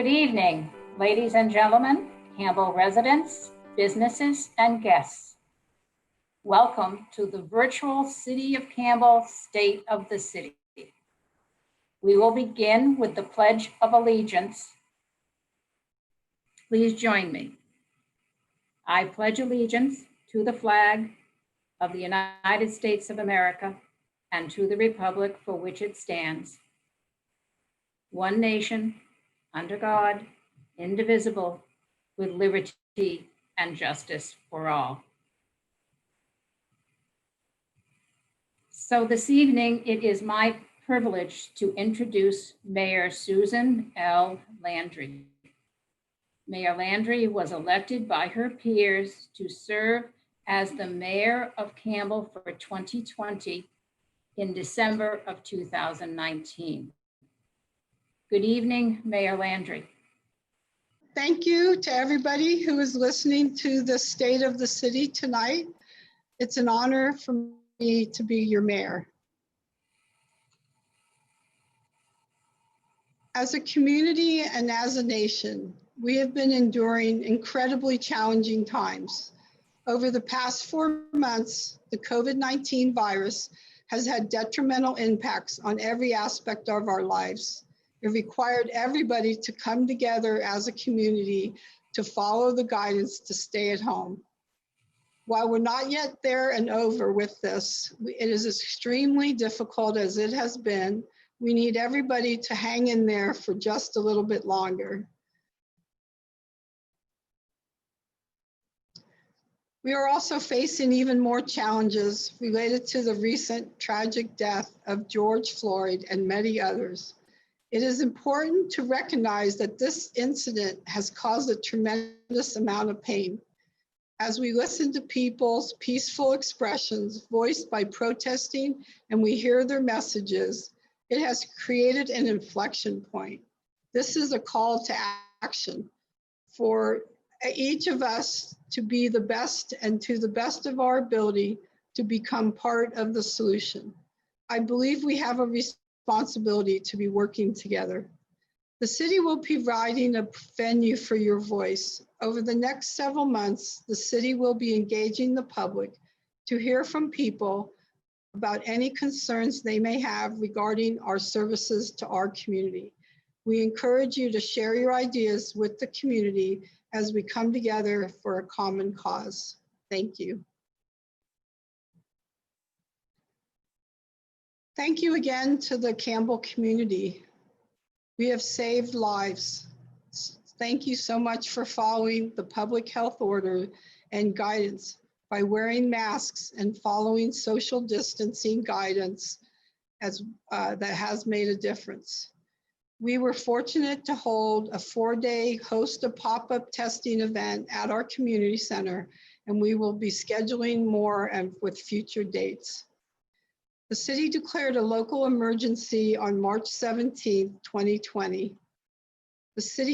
Good evening, ladies and gentlemen, Campbell residents, businesses, and guests. Welcome to the virtual City of Campbell State of the City. We will begin with the Pledge of Allegiance. Please join me. I pledge allegiance to the flag of the United States of America and to the republic for which it stands, one nation, under God, indivisible, with liberty and justice for all. So this evening, it is my privilege to introduce Mayor Susan L. Landry. Mayor Landry was elected by her peers to serve as the mayor of Campbell for 2020 in December of 2019. Good evening, Mayor Landry. Thank you to everybody who is listening to the State of the City tonight. It's an honor for me to be your mayor. As a community and as a nation, we have been enduring incredibly challenging times. Over the past 4 months, the COVID-19 virus has had detrimental impacts on every aspect of our lives. It required everybody to come together as a community to follow the guidance to stay at home. While we're not yet there and over with this, it is extremely difficult as it has been. We need everybody to hang in there for just a little bit longer. We are also facing even more challenges related to the recent tragic death of George Floyd and many others. It is important to recognize that this incident has caused a tremendous amount of pain. As we listen to people's peaceful expressions voiced by protesting and we hear their messages, it has created an inflection point. This is a call to action for each of us to be the best and to the best of our ability to become part of the solution. I believe we have a responsibility to be working together. The city will be providing a venue for your voice. Over the next several months, the city will be engaging the public to hear from people about any concerns they may have regarding our services to our community. We encourage you to share your ideas with the community as we come together for a common cause. Thank you. Thank you again to the Campbell community. We have saved lives. Thank you so much for following the public health order and guidance by wearing masks and following social distancing guidance that has made a difference. We were fortunate to hold a 4-day host a pop-up testing event at our community center, and we will be scheduling more and with future dates. The city declared a local emergency on March 17, 2020.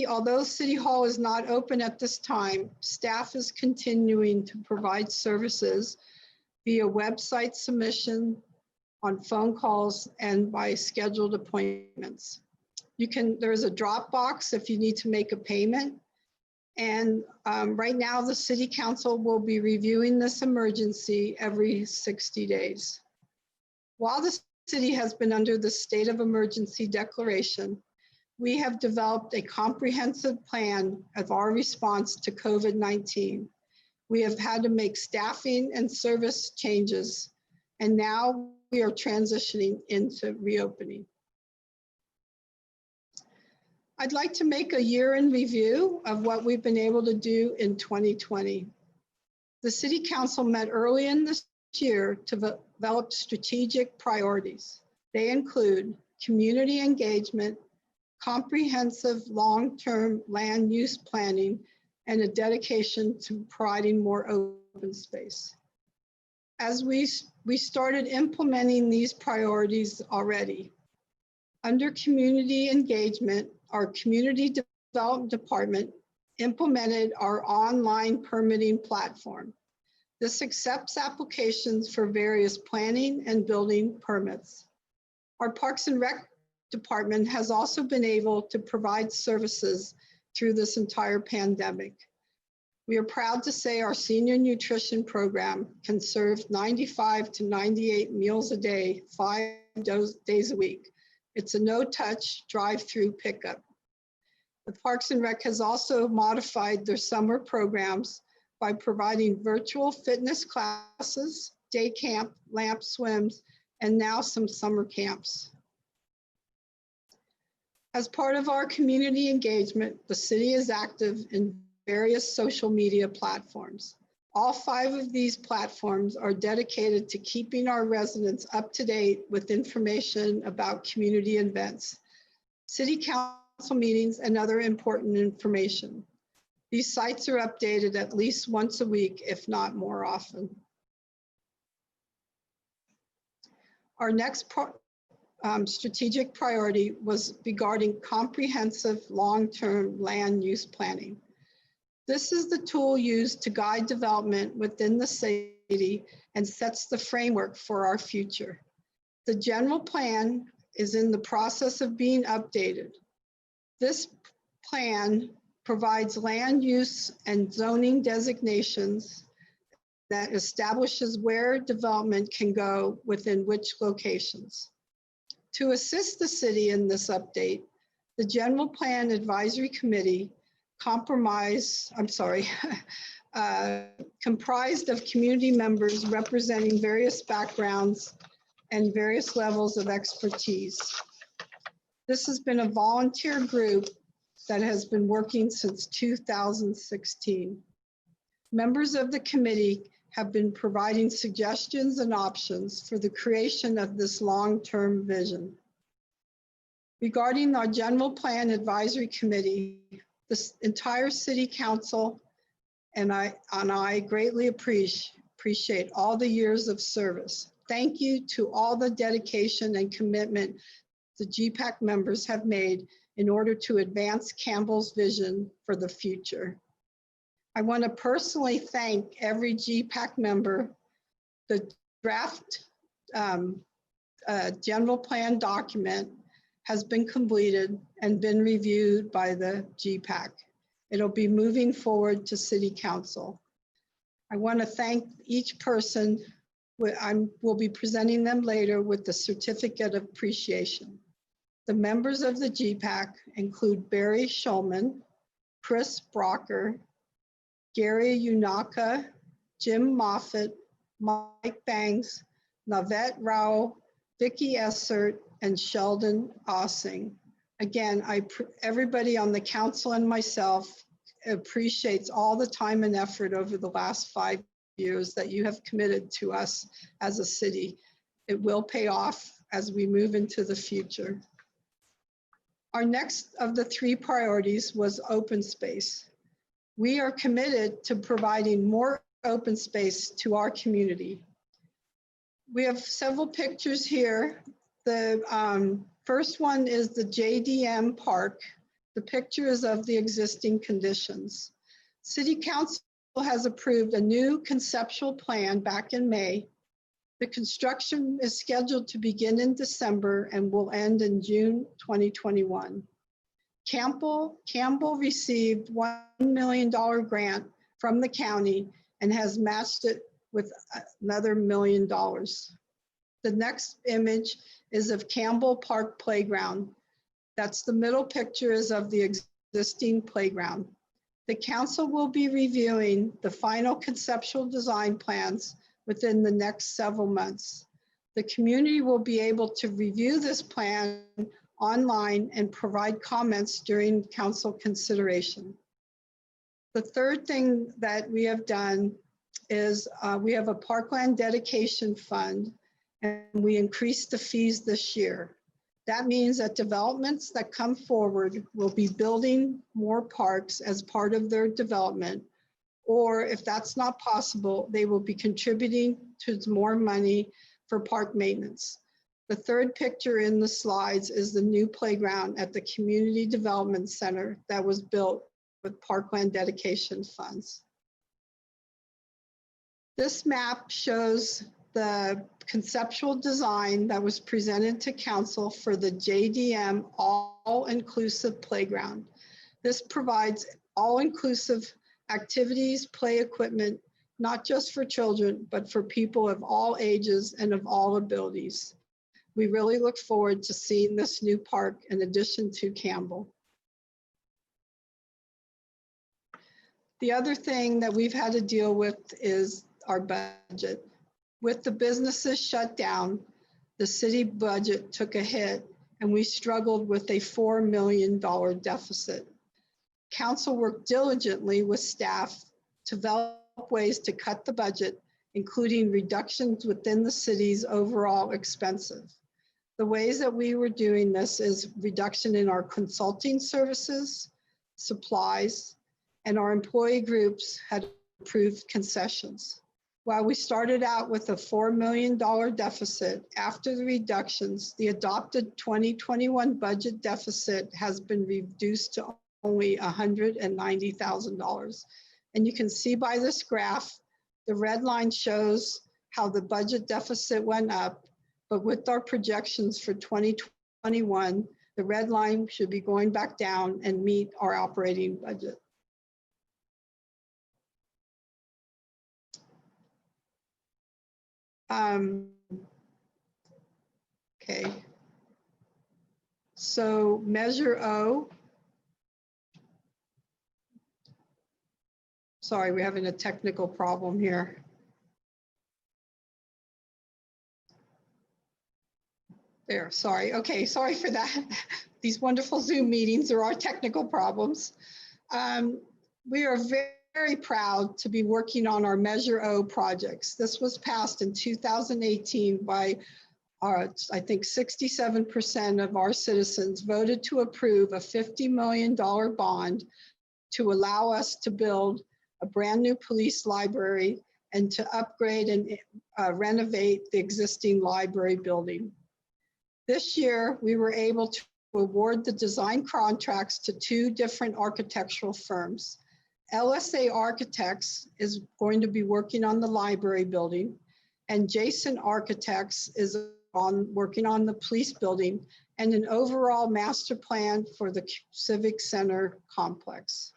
Although City Hall is not open at this time, staff is continuing to provide services via website submission, on phone calls, and by scheduled appointments. There's a drop box if you need to make a payment. And right now the City Council will be reviewing this emergency every 60 days. While the city has been under the state of emergency declaration, we have developed a comprehensive plan of our response to COVID-19. We have had to make staffing and service changes, and now we are transitioning into reopening. I'd like to make a year in review of what we've been able to do in 2020. The City Council met early in this year to develop strategic priorities. They include community engagement, comprehensive long-term land use planning, and a dedication to providing more open space. As we started implementing these priorities already. Under community engagement, our community development department implemented our online permitting platform. This accepts applications for various planning and building permits. Our Parks and Rec department has also been able to provide services through this entire pandemic. We are proud to say our senior nutrition program can serve 95 to 98 meals a day, 5 days a week. It's a no-touch drive-through pickup. The Parks and Rec has also modified their summer programs by providing virtual fitness classes, day camp, lamp swims, and now some summer camps. As part of our community engagement, the city is active in various social media platforms. All 5 of these platforms are dedicated to keeping our residents up to date with information about community events, city council meetings, and other important information. These sites are updated at least once a week, if not more often. Our next strategic priority was regarding comprehensive long-term land use planning. This is the tool used to guide development within the city and sets the framework for our future. The general plan is in the process of being updated. This plan provides land use and zoning designations that establishes where development can go within which locations. To assist the city in this update, the General Plan Advisory Committee comprised of community members representing various backgrounds and various levels of expertise. This has been a volunteer group that has been working since 2016. Members of the committee have been providing suggestions and options for the creation of this long-term vision. Regarding our General Plan Advisory Committee, the entire City Council and I greatly appreciate all the years of service. Thank you to all the dedication and commitment the GPAC members have made in order to advance Campbell's vision for the future. I want to personally thank every GPAC member. The draft general plan document has been completed and been reviewed by the GPAC. It'll be moving forward to City Council. I want to thank each person. We'll be presenting them later with the certificate of appreciation. The members of the GPAC include Barry Schulman, Chris Brocker, Gary Unaka, Jim Moffitt, Mike Bangs, Navette Rao, Vicki Essert, and Sheldon Ossing. Again, everybody on the council and myself appreciates all the time and effort over the last 5 years that you have committed to us as a city. It will pay off as we move into the future. Our next of the 3 priorities was open space. We are committed to providing more open space to our community. We have several pictures here. The first one is the JDM Park. The picture is of the existing conditions. City Council has approved a new conceptual plan back in May. The construction is scheduled to begin in December and will end in June 2021. Campbell received $1 million grant from the county and has matched it with another $1 million. The next image is of Campbell Park Playground. That's the middle picture is of the existing playground. The council will be reviewing the final conceptual design plans within the next several months. The community will be able to review this plan online and provide comments during council consideration. The third thing that we have done is we have a parkland dedication fund, and we increased the fees this year. That means that developments that come forward will be building more parks as part of their development, or if that's not possible, they will be contributing to more money for park maintenance. The third picture in the slides is the new playground at the Community Development Center that was built with parkland dedication funds. This map shows the conceptual design that was presented to council for the JDM all-inclusive playground. This provides all-inclusive activities, play equipment, not just for children, but for people of all ages and of all abilities. We really look forward to seeing this new park in addition to Campbell. The other thing that we've had to deal with is our budget. With the businesses shut down, the city budget took a hit and we struggled with a $4 million deficit. Council worked diligently with staff to develop ways to cut the budget, including reductions within the city's overall expenses. The ways that we were doing this is reduction in our consulting services, supplies, and our employee groups had approved concessions. While we started out with a $4 million deficit, after the reductions, the adopted 2021 budget deficit has been reduced to only $190,000. And you can see by this graph, the red line shows how the budget deficit went up, but with our projections for 2021, the red line should be going back down and meet our operating budget. Okay, so Measure O. Sorry, we're having a technical problem here. There, sorry. Okay, sorry for that. These wonderful Zoom meetings, there are technical problems. We are very proud to be working on our Measure O projects. This was passed in 2018 by our, I think 67% of our citizens voted to approve a $50 million bond to allow us to build a brand new police library and to upgrade and renovate the existing library building. This year, we were able to award the design contracts to 2 different architectural firms. LSA Architects is going to be working on the library building, and Jason Architects is working on the police building and an overall master plan for the Civic Center complex.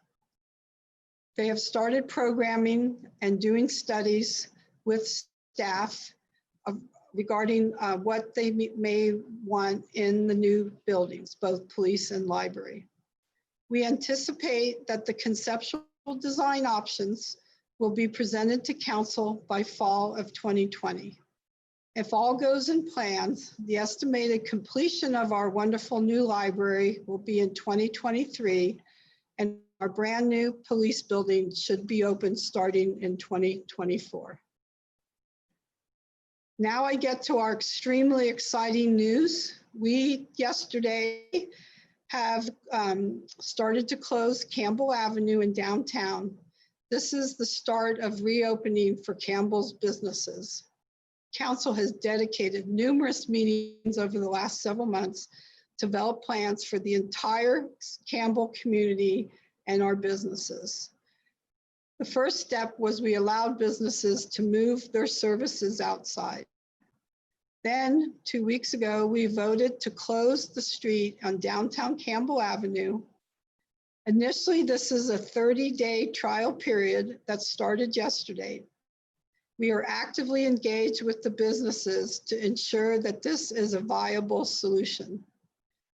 They have started programming and doing studies with staff regarding what they may want in the new buildings, both police and library. We anticipate that the conceptual design options will be presented to council by fall of 2020. If all goes in plans, the estimated completion of our wonderful new library will be in 2023, and our brand new police building should be open starting in 2024. Now I get to our extremely exciting news. We yesterday have started to close Campbell Avenue in downtown. This is the start of reopening for Campbell's businesses. Council has dedicated numerous meetings over the last several months to develop plans for the entire Campbell community and our businesses. The first step was we allowed businesses to move their services outside. Then 2 weeks ago, we voted to close the street on downtown Campbell Avenue. Initially, this is a 30-day trial period that started yesterday. We are actively engaged with the businesses to ensure that this is a viable solution.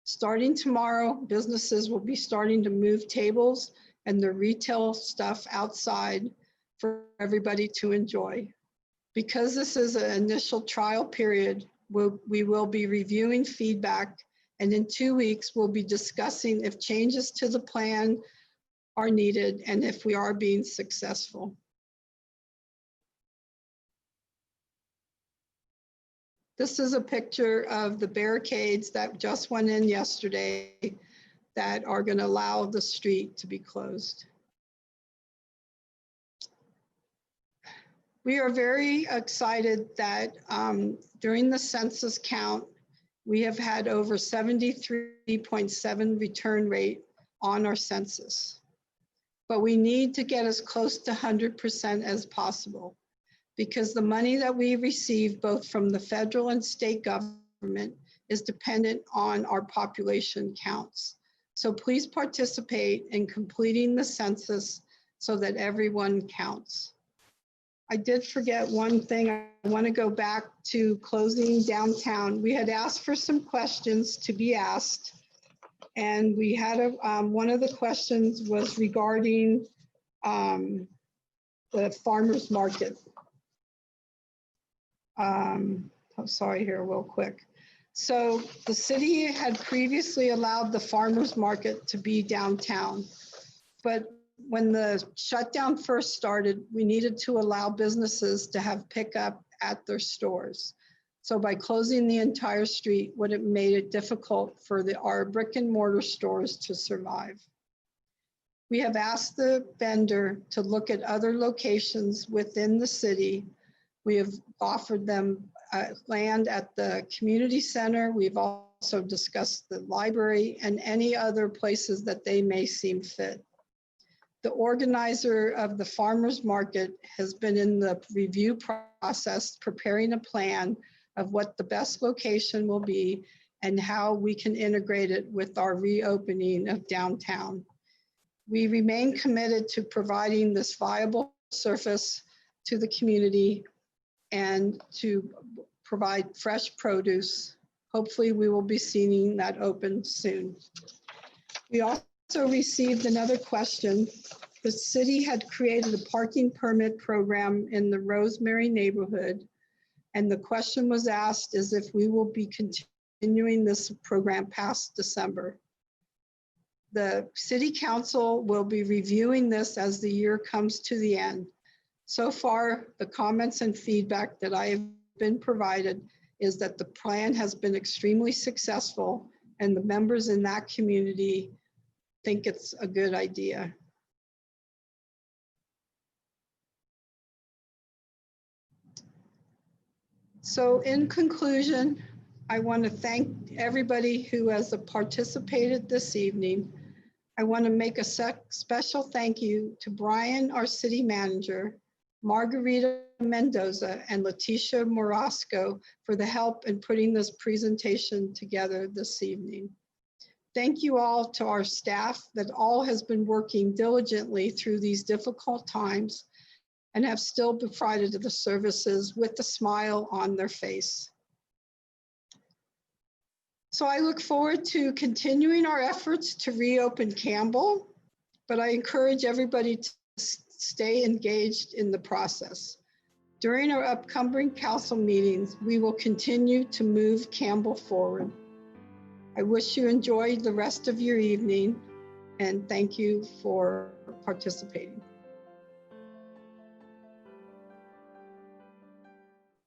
Starting tomorrow, businesses will be starting to move tables and their retail stuff outside for everybody to enjoy. Because this is an initial trial period, we will be reviewing feedback, and in 2 weeks, we'll be discussing if changes to the plan are needed and if we are being successful. This is a picture of the barricades that just went in yesterday that are going to allow the street to be closed. We are very excited that during the census count, we have had over 73.7 return rate on our census. But we need to get as close to 100% as possible, because the money that we receive both from the federal and state government is dependent on our population counts. So please participate in completing the census so that everyone counts. I did forget one thing. I want to go back to closing downtown. We had asked for some questions to be asked. And we had one of the questions was regarding the farmer's market. I'm sorry here real quick. So the city had previously allowed the farmer's market to be downtown, but when the shutdown first started, we needed to allow businesses to have pickup at their stores. So by closing the entire street, would have made it difficult for our brick and mortar stores to survive. We have asked the vendor to look at other locations within the city. We have offered them land at the community center. We've also discussed the library and any other places that they may seem fit. The organizer of the farmers market has been in the review process, preparing a plan of what the best location will be and how we can integrate it with our reopening of downtown. We remain committed to providing this viable surface to the community and to provide fresh produce. Hopefully we will be seeing that open soon. We also received another question. The city had created a parking permit program in the Rosemary neighborhood. And the question was asked is if we will be continuing this program past December. The city council will be reviewing this as the year comes to the end. So far, the comments and feedback that I have been provided is that the plan has been extremely successful and the members in that community think it's a good idea. So in conclusion, I want to thank everybody who has participated this evening. I want to make a special thank you to Brian, our city manager, Margarita Mendoza, and Leticia Morosco for the help in putting this presentation together this evening. Thank you all to our staff that all has been working diligently through these difficult times and have still provided the services with a smile on their face. So I look forward to continuing our efforts to reopen Campbell, but I encourage everybody to stay engaged in the process. During our upcoming council meetings, we will continue to move Campbell forward. I wish you enjoyed the rest of your evening and thank you for participating.